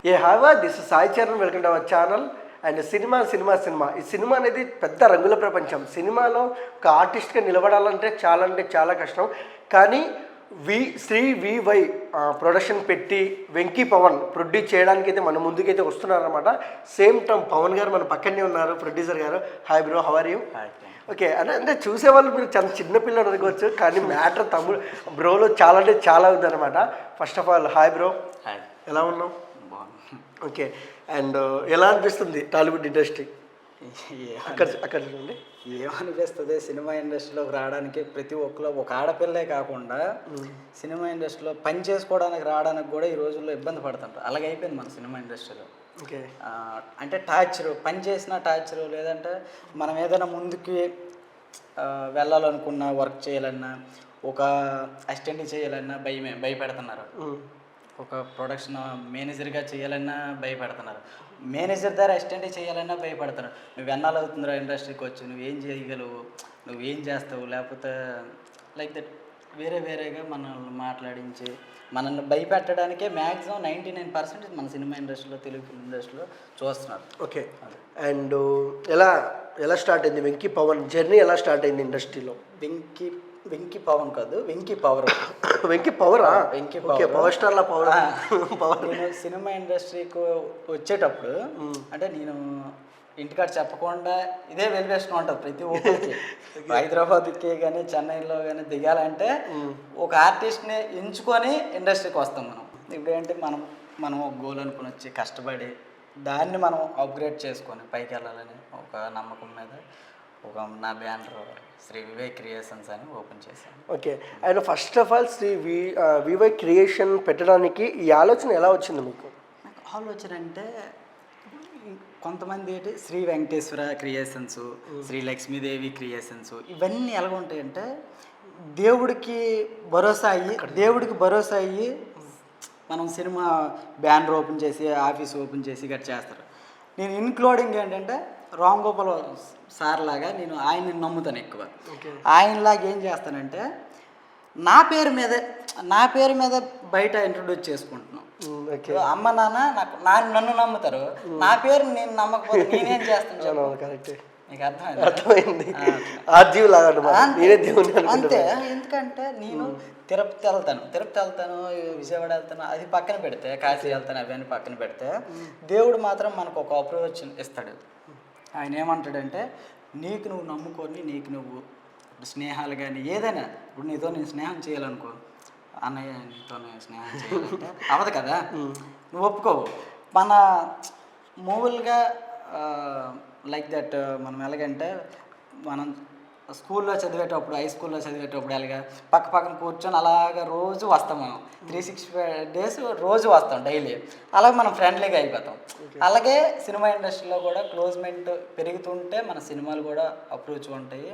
ఏ హావా this Sai Charan, welcome to our channel. And cinema ఈ cinema అనేది పెద్ద రంగుల ప్రపంచం. సినిమాలో ఒక ఆర్టిస్ట్గా నిలబడాలంటే చాలా కష్టం. కానీ శ్రీ వివై ప్రొడక్షన్ పెట్టి వెంకీ పవన్ ప్రొడ్యూస్ చేయడానికి అయితే మన ముందుకైతే వస్తున్నారన్నమాట. సేమ్ టైం పవన్ గారు మన పక్కనే ఉన్నారు, ప్రొడ్యూసర్ గారు. Hi bro, how are you? Okay, అంటే చూసేవాళ్ళు మీరు చాలా చిన్నపిల్లలు అనుకోవచ్చు, కానీ మ్యాటర్ తమ్ముడు బ్రోలో చాలా ఉందన్నమాట. First of all hi bro, ఎలా ఉన్నావు? ఓకే, అండ్ ఎలా అనిపిస్తుంది టాలీవుడ్ ఇండస్ట్రీ? అక్కడ చూడండి. ఏమనిపిస్తుంది, సినిమా ఇండస్ట్రీలోకి రావడానికి ప్రతి ఒక్కరు, ఒక ఆడపిల్లే కాకుండా సినిమా ఇండస్ట్రీలో పని చేసుకోవడానికి రావడానికి కూడా ఈ రోజుల్లో ఇబ్బంది పడుతుంటారు. అలాగే అయిపోయింది మన సినిమా ఇండస్ట్రీలో. ఓకే, అంటే టార్చరు, పని చేసిన టార్చరు, లేదంటే మనం ఏదైనా ముందుకి వెళ్ళాలనుకున్నా, వర్క్ చేయాలన్నా, ఒక అసిస్టెంట్ చేయాలన్నా భయపెడుతున్నారు. ఒక ప్రొడక్షన్ మేనేజర్గా చేయాలన్నా భయపడుతున్నారు. మేనేజర్ ద్వారా అసిస్టెంట్ చేయాలన్నా భయపడుతున్నారు. నువ్వు ఎన్నాళ్ళవుతుందిరా ఇండస్ట్రీకి వచ్చి, నువ్వేం చేయగలవు, నువ్వేం చేస్తావు, లేకపోతే లైక్ దట్ వేరేగా మనల్ని మాట్లాడించి మనల్ని భయపెట్టడానికే మ్యాక్సిమం 99% మన సినిమా ఇండస్ట్రీలో, తెలుగు ఫిల్మ్ ఇండస్ట్రీలో చూస్తున్నారు. ఓకే, అండ్ ఎలా స్టార్ట్ అయింది వెంకీ పవన్ జర్నీ? ఎలా స్టార్ట్ అయింది ఇండస్ట్రీలో? వెంకీ పవన్ కాదు, వెంకీ పవర్. వెంకీ పవరా? వెంకీ పవర్ స్టార్లా పవర్. నేను సినిమా ఇండస్ట్రీకి వచ్చేటప్పుడు అంటే నేను ఇంటికాడ చెప్పకుండా ఇదే వెలివేషన్ ఉంటుంది ప్రతి ఒక్కరికి. హైదరాబాద్కి కానీ చెన్నైలో కానీ దిగాలంటే ఒక ఆర్టిస్ట్ని ఎంచుకొని ఇండస్ట్రీకి వస్తాం మనం. ఇప్పుడు ఏంటి, మనం ఒక గోల్ అనుకుని వచ్చి కష్టపడి దాన్ని మనం అప్గ్రేడ్ చేసుకొని పైకి వెళ్ళాలని ఒక నమ్మకం మీద నా బ్యానర్ శ్రీ వివై క్రియేషన్స్ అని ఓపెన్ చేశాను. Okay, and first of all Shri VY creation పెట్టడానికి ఈ ఆలోచన ఎలా వచ్చింది మీకు? నాకు ఆలోచన అంటే కొంతమంది ఏంటి శ్రీ వెంకటేశ్వర క్రియేషన్స్, శ్రీ లక్ష్మీదేవి క్రియేషన్స్, ఇవన్నీ ఎలా ఉంటాయంటే దేవుడికి భరోసా అయ్యి మనం సినిమా బ్యానర్ ఓపెన్ చేసి, ఆఫీస్ ఓపెన్ చేసి గట్రా చేస్తారు. నేను ఇన్క్లూడింగ్ ఏంటంటే రామ్ గోపాల్ సార్ లాగా నేను ఆయన్ని నమ్ముతాను ఎక్కువ. ఆయనలాగా ఏం చేస్తానంటే నా పేరు మీద బయట ఇంట్రొడ్యూస్ చేసుకుంటున్నాను. అమ్మ నాన్న నన్ను నమ్ముతారు, నా పేరు నేను నమ్మకపోతే నేనేం చేస్తాను? నీకు అర్థమైంది. అంతే. ఎందుకంటే నేను తిరుపతి వెళ్తాను, విజయవాడ వెళ్తాను, అది పక్కన పెడితే, కాశీ వెళ్తాను, అవన్నీ పక్కన పెడితే, దేవుడు మాత్రం మనకు ఒక అప్రోచ్ ఇస్తాడు. ఆయన ఏమంటాడంటే, నీకు నువ్వు నమ్ముకొని, నీకు నువ్వు స్నేహాలు కానీ ఏదైనా, ఇప్పుడు నీతో నేను స్నేహం చేయాలనుకో, అన్నయ్య నీతో స్నేహం చేయాలంటే అవదు కదా, నువ్వు ఒప్పుకోవు. మన మూవీలుగా లైక్ దట్ మనం ఎలాగంటే, మనం స్కూల్లో చదివేటప్పుడు, హై స్కూల్లో చదివేటప్పుడు అలాగా పక్కన కూర్చొని అలాగా రోజు వస్తాం. మనం 365 days రోజు వస్తాం డైలీ. అలాగే మనం ఫ్రెండ్లీగా అయిపోతాం. అలాగే సినిమా ఇండస్ట్రీలో కూడా క్లోజ్మెంట్ పెరుగుతుంటే మన సినిమాలు కూడా అప్రోచ్ ఉంటాయి,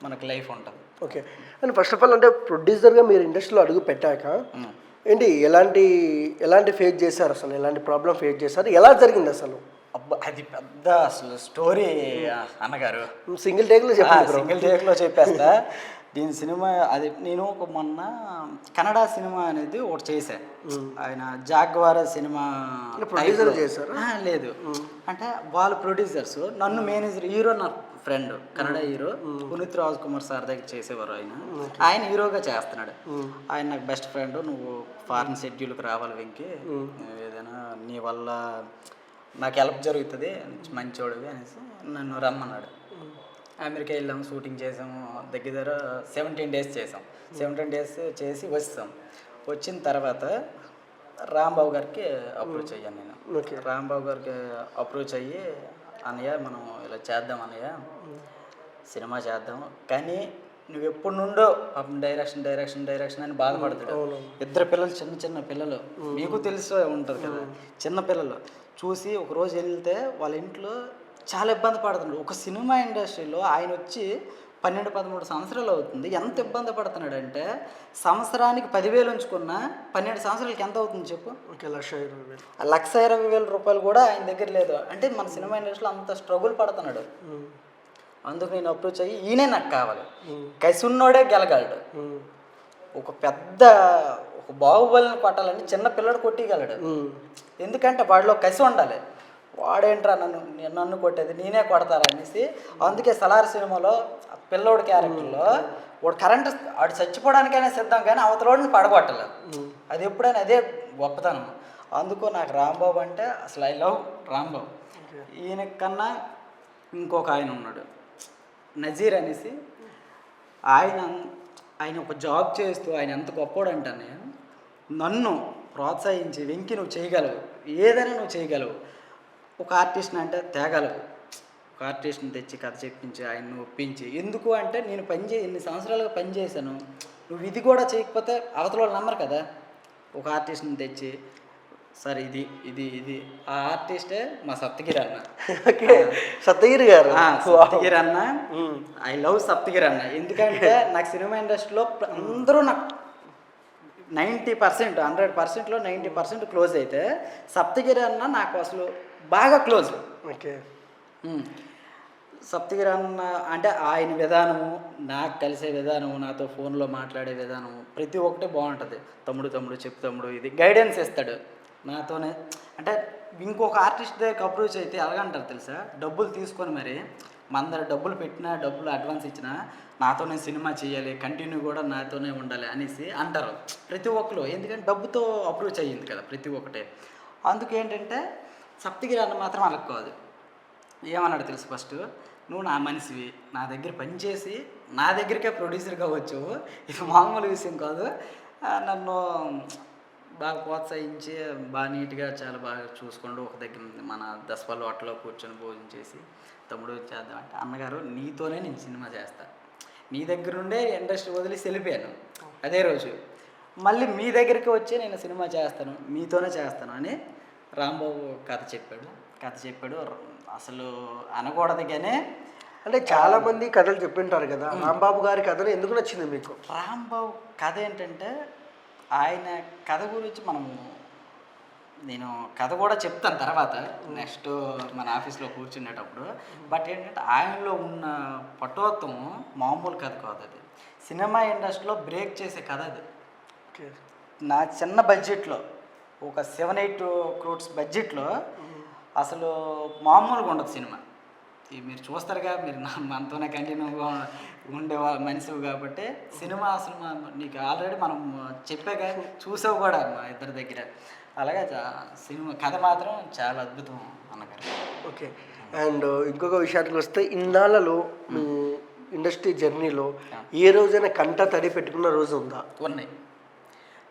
మనకు లైఫ్ ఉంటుంది. Okay, and first of all అంటే ప్రొడ్యూసర్గా మీరు ఇండస్ట్రీలో అడుగు పెట్టాక ఏంటి ఎలాంటి ఫేస్ చేశారు, అసలు ఎలాంటి ప్రాబ్లం ఫేస్ చేశారు, ఎలా జరిగింది అసలు? అది పెద్ద అసలు స్టోరీ అన్నగారు. సింగిల్ టేక్లో చెప్పేస్తా. దీని సినిమా అది నేను మొన్న కన్నడ సినిమా అనేది ఒకటి చేశాను. ఆయన జాగ్వార్ సినిమా ప్రొడ్యూసర్ చేశారు. లేదు అంటే వాళ్ళు ప్రొడ్యూసర్స్, నన్ను మేనేజర్, హీరో నా friend Kannada hero Puneeth Raj Kumar sir దగ్గర చేసేవారు. ఆయన హీరోగా చేస్తున్నాడు. ఆయన నాకు బెస్ట్ ఫ్రెండ్. నువ్వు ఫారెన్ షెడ్యూల్కి రావాలి వెంకీ, ఏదైనా నీ వల్ల నాకు హెల్ప్ జరుగుతుంది, మంచోడివి అనేసి నన్ను రమ్మన్నాడు. అమెరికా వెళ్ళాము, షూటింగ్ చేసాము. దగ్గర 17 days చేసాం. 17 days చేసి వచ్చిన తర్వాత రాంబాబు గారికి అప్రోచ్ అయ్యాను నేను. రాంబాబు గారికి అప్రోచ్ అయ్యి, అన్నయ్య మనం ఇలా చేద్దాం అన్నయ్య, సినిమా చేద్దాం, కానీ నువ్వు ఎప్పుడు నుండో డైరెక్షన్ అని బాధపడతాడు. ఇద్దరు పిల్లలు, చిన్న పిల్లలు, మీకు తెలిసి ఉంటుంది కదా, చిన్న పిల్లలు చూసి ఒకరోజు వెళ్తే వాళ్ళ ఇంట్లో చాలా ఇబ్బంది పడుతున్నాడు. ఒక సినిమా ఇండస్ట్రీలో ఆయన వచ్చి 12-13 సంవత్సరాలు అవుతుంది. ఎంత ఇబ్బంది పడుతున్నాడంటే, సంవత్సరానికి 10,000 ఉంచుకున్నా 12 సంవత్సరాలకి ఎంత అవుతుంది చెప్పు? 1,20,000 రూపాయలు కూడా ఆయన దగ్గర లేదు. అంటే మన సినిమా ఇండస్ట్రీలో అంత స్ట్రగుల్ పడుతున్నాడు. అందుకు నేను అప్రోచ్ అయ్యి, ఈయనే నాకు కావాలి, కసి ఉన్నోడే గెలగలడు. ఒక పెద్ద ఒక బాహుబలిని కొట్టాలని చిన్న పిల్లడు కొట్టగలడు. ఎందుకంటే వాడిలో కసి ఉండాలి. వాడేంట్రా నన్ను కొట్టేది, నేనే కొడతారా అనేసి. అందుకే సలార్ సినిమాలో పిల్లోడు క్యారెక్టర్లో వాడు కరెంట్ వాడు చచ్చిపోవడానికైనా సిద్ధం, కానీ అవతలోడిని పడగొట్టలేదు. అది ఎప్పుడైనా అదే గొప్పతనం. అందుకు నాకు రాంబాబు అంటే అసలు ఐ లవ్ రాంబాబు. ఈయన కన్నా ఇంకొక ఆయన ఉన్నాడు నజీర్ అనేసి. ఆయన ఒక జాబ్ చేస్తూ ఆయన ఎంత గొప్పోడంటే నన్ను ప్రోత్సహించి, వెంకి నువ్వు చేయగలవు, ఏదైనా నువ్వు చేయగలవు, ఒక ఆర్టిస్ట్ని అంటే తేగలవు, ఒక ఆర్టిస్ట్ని తెచ్చి కథ చెప్పించి ఆయన్ని ఒప్పించి. ఎందుకు అంటే నేను ఎన్ని సంవత్సరాలుగా పనిచేశాను, నువ్వు ఇది కూడా చేయకపోతే అవతల వాళ్ళు నమ్మరు కదా. ఒక ఆర్టిస్ట్ని తెచ్చి సార్ ఇది ఇది ఇది ఆ ఆర్టిస్టే మా సప్తగిరి అన్న. సప్తగిరి గారు, సప్తగిరి అన్న. ఐ లవ్ సప్తగిరి అన్న. ఎందుకంటే నాకు సినిమా ఇండస్ట్రీలో అందరూ నాకు 90%, 100%లో 90% క్లోజ్ అయితే సప్తగిరి అన్న నాకు అసలు బాగా క్లోజ్. ఓకే. సప్తగిరి అన్న అంటే ఆయన విధానము, నాకు కలిసే విధానము, నాతో ఫోన్లో మాట్లాడే విధానము ప్రతి ఒక్కటి బాగుంటుంది. తమ్ముడు చెప్పు తమ్ముడు, ఇది గైడెన్స్ ఇస్తాడు నాతోనే. అంటే ఇంకొక ఆర్టిస్ట్ దగ్గరికి అప్రోచ్ అయితే ఎలాగంటారు తెలుసా, డబ్బులు తీసుకొని మరి మన దగ్గర డబ్బులు పెట్టినా, డబ్బులు అడ్వాన్స్ ఇచ్చినా నాతోనే సినిమా చేయాలి, కంటిన్యూ కూడా నాతోనే ఉండాలి అనేసి అంటారు ప్రతి ఒక్కరు. ఎందుకంటే డబ్బుతో అప్రోచ్ అయ్యింది కదా ప్రతి ఒక్కటే. అందుకేంటంటే సప్తగిరి అన్న మాత్రం అలా కాదు. ఏమన్నాడు తెలుసు, ఫస్ట్ నువ్వు నా మనిషివి, నా దగ్గర పనిచేసి నా దగ్గరికే ప్రొడ్యూసర్గా వచ్చావు, ఇది మామూలు విషయం కాదు. నన్ను బాగా ప్రోత్సహించి బాగా నీట్గా చాలా బాగా చూసుకోండి. ఒక దగ్గర మన దసపల్లి హోటల్లో కూర్చొని భోజనం చేసి తమ్ముడు చేద్దామంటే, అన్నగారు నీతోనే నేను సినిమా చేస్తాను, నీ దగ్గర ఉండే ఇండస్ట్రీ వదిలి వెళ్ళిపోయాను అదే రోజు, మళ్ళీ మీ దగ్గరికి వచ్చి నేను సినిమా చేస్తాను, మీతోనే చేస్తాను అని రాంబాబు కథ చెప్పాడు. అసలు అనకూడదు కానీ అంటే చాలామంది కథలు చెప్పింటారు కదా, రాంబాబు గారి కథను ఎందుకు నచ్చింది మీకు? రాంబాబు కథ ఏంటంటే ఆయన కథ గురించి నేను కథ కూడా చెప్తాను తర్వాత నెక్స్ట్ మన ఆఫీస్లో కూర్చునేటప్పుడు. బట్ ఏంటంటే ఆయనలో ఉన్న పటోత్వం మామూలు కథ కాదు. అది సినిమా ఇండస్ట్రీలో బ్రేక్ చేసే కథ అది. నా చిన్న బడ్జెట్లో ఒక 7-8 crores బడ్జెట్లో అసలు మామూలుగా ఉండదు సినిమా. మీరు చూస్తారుగా, మీరు మనతోనే కంటిన్యూగా ఉండే మనిషి కాబట్టి సినిమా అసలు నీకు ఆల్రెడీ మనం చెప్పాక చూసావు కూడా మా ఇద్దరి దగ్గర. అలాగే సినిమా కథ మాత్రం చాలా అద్భుతం అన్నగారు. ఓకే. అండ్ ఇంకొక విషయానికి వస్తే, ఇన్నాళ్ళలో మీ ఇండస్ట్రీ జర్నీలో ఏ రోజైనా కంట తడి పెట్టుకున్న రోజు ఉందా? ఉన్నాయి.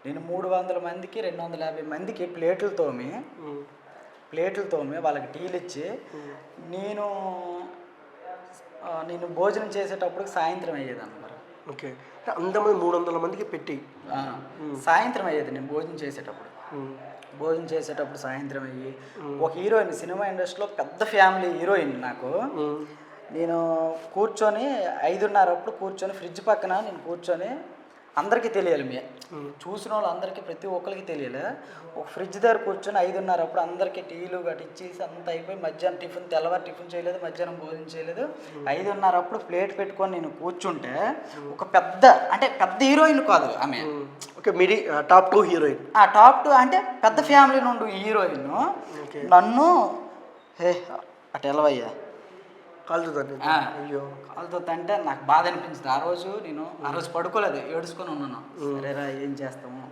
నేను 300 మందికి 250 మందికి ప్లేట్లు తోమి వాళ్ళకి టీలు ఇచ్చి నేను భోజనం చేసేటప్పుడు సాయంత్రం అయ్యేది అన్నమాట. ఓకే. అంతమంది 300 మందికి పెట్టి సాయంత్రం అయ్యేది. నేను భోజనం చేసేటప్పుడు సాయంత్రం అయ్యి, ఒక హీరోయిన్ సినిమా ఇండస్ట్రీలో పెద్ద ఫ్యామిలీ హీరోయిన్ నాకు. నేను కూర్చొని 5:30 అప్పుడు కూర్చొని ఫ్రిడ్జ్ పక్కన నేను కూర్చొని, అందరికీ తెలియాలి, చూసిన వాళ్ళు అందరికీ ప్రతి ఒక్కరికి తెలియాలి. ఒక ఫ్రిడ్జ్ దగ్గర కూర్చొని 5:30 అప్పుడు అందరికీ టీలు గట్టి ఇచ్చేసి అంతా అయిపోయి, మధ్యాహ్నం తెల్లవారు టిఫిన్ చేయలేదు, మధ్యాహ్నం భోజనం చేయలేదు. 5:30 అప్పుడు ప్లేట్ పెట్టుకొని నేను కూర్చుంటే ఒక పెద్ద హీరోయిన్ కాదు ఆమె, ఓకే, టాప్ 2 హీరోయిన్. టాప్ 2 అంటే పెద్ద ఫ్యామిలీ నుండి హీరోయిన్ నన్ను అటు ఎలవయ్యా కాలుతుందంటే నాకు బాధ అనిపించింది. ఆ రోజు పడుకోలేదు, ఏడుచుకొని ఉన్నాను. సరేరా ఏం చేస్తాము,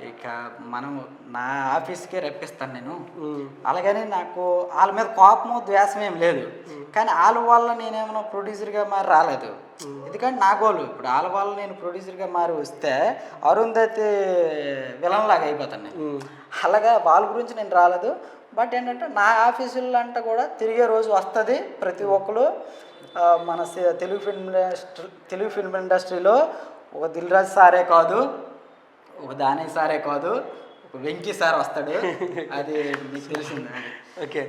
ఇక మనం నా ఆఫీస్కే రప్పిస్తాను నేను. అలాగని నాకు వాళ్ళ మీద కోపము ద్వేషం ఏం లేదు, కానీ వాళ్ళ వల్ల నేనేమన్నా ప్రొడ్యూసర్గా మారి రాలేదు. ఎందుకంటే నా గోల్ ఇప్పుడు వాళ్ళ వల్ల నేను ప్రొడ్యూసర్గా మారి వస్తే అరుంధతి విలన్ లాగా అయిపోతాను నేను. అలాగా వాళ్ళ గురించి నేను రాలేదు. బట్ ఏంటంటే నా ఆఫీసుల్లో అంట కూడా తిరిగే రోజు వస్తుంది. ప్రతి ఒక్కరు మన తెలుగు ఫిల్మ్ ఇండస్ట్రీలో ఒక దిల్ రాజు సారే కాదు, ఒక దానయ్య సారే కాదు, ఒక వెంకీ సార్ వస్తాడు. అది మీకు తెలిసిందే. ఓకే.